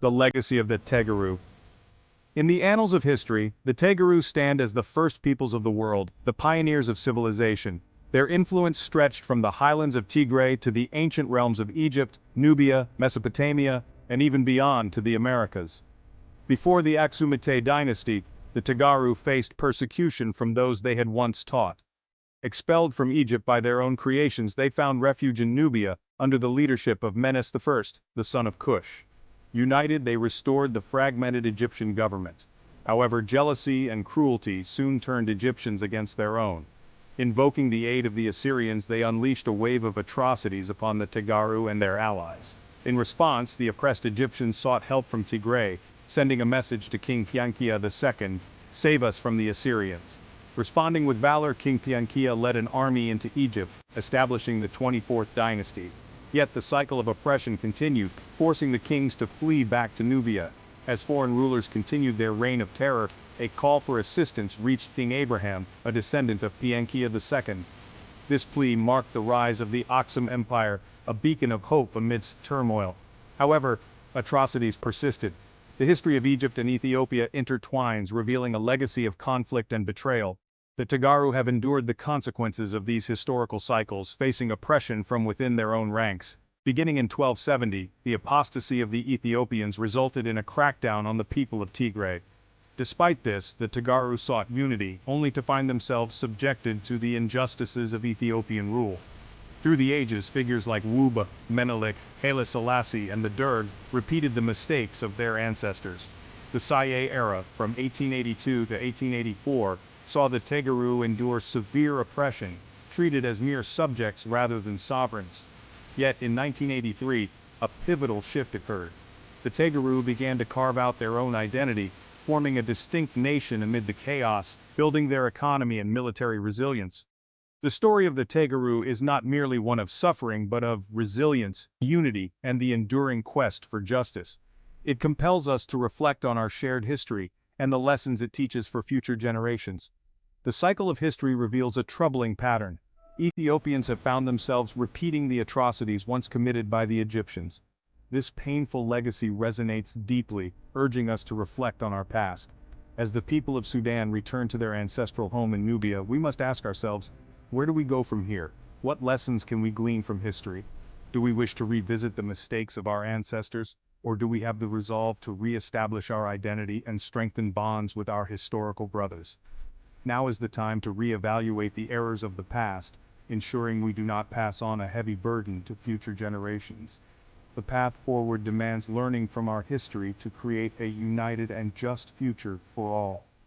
The legacy of the Tegaru. In the annals of history, the Tegaru stand as the first peoples of the world, the pioneers of civilization. Their influence stretched from the highlands of Tigray to the ancient realms of Egypt, Nubia, Mesopotamia, and even beyond to the Americas. Before the Aksumite dynasty, the Tegaru faced persecution from those they had once taught. Expelled from Egypt by their own creations, they found refuge in Nubia, under the leadership of Menes I, the son of Cush. United, they restored the fragmented Egyptian government. However, jealousy and cruelty soon turned Egyptians against their own. Invoking the aid of the Assyrians, they unleashed a wave of atrocities upon the Tegaru and their allies. In response, the oppressed Egyptians sought help from Tigray, sending a message to King Piankia II, "Save us from the Assyrians." Responding with valor, King Piankia led an army into Egypt, establishing the 24th dynasty. Yet the cycle of oppression continued, forcing the kings to flee back to Nubia. As foreign rulers continued their reign of terror, a call for assistance reached King Abraham, a descendant of Piankia II. This plea marked the rise of the Aksum Empire, a beacon of hope amidst turmoil. However, atrocities persisted. The history of Egypt and Ethiopia intertwines, revealing a legacy of conflict and betrayal. The Tegaru have endured the consequences of these historical cycles, facing oppression from within their own ranks. Beginning in 1270, the apostasy of the Ethiopians resulted in a crackdown on the people of Tigray. Despite this, the Tegaru sought unity, only to find themselves subjected to the injustices of Ethiopian rule. Through the ages, figures like Wuba, Menelik, Haile Selassie, and the Derg repeated the mistakes of their ancestors. The Saye era, from 1882 to 1884, saw the Tegaru endure severe oppression, treated as mere subjects rather than sovereigns. Yet in 1983, a pivotal shift occurred. The Tegaru began to carve out their own identity, forming a distinct nation amid the chaos, building their economy and military resilience. The story of the Tegaru is not merely one of suffering but of resilience, unity, and the enduring quest for justice. It compels us to reflect on our shared history and the lessons it teaches for future generations. The cycle of history reveals a troubling pattern. Ethiopians have found themselves repeating the atrocities once committed by the Egyptians. This painful legacy resonates deeply, urging us to reflect on our past. As the people of Sudan return to their ancestral home in Nubia, we must ask ourselves, where do we go from here? What lessons can we glean from history? Do we wish to revisit the mistakes of our ancestors, or do we have the resolve to re-establish our identity and strengthen bonds with our historical brothers? Now is the time to re-evaluate the errors of the past, ensuring we do not pass on a heavy burden to future generations. The path forward demands learning from our history to create a united and just future for all.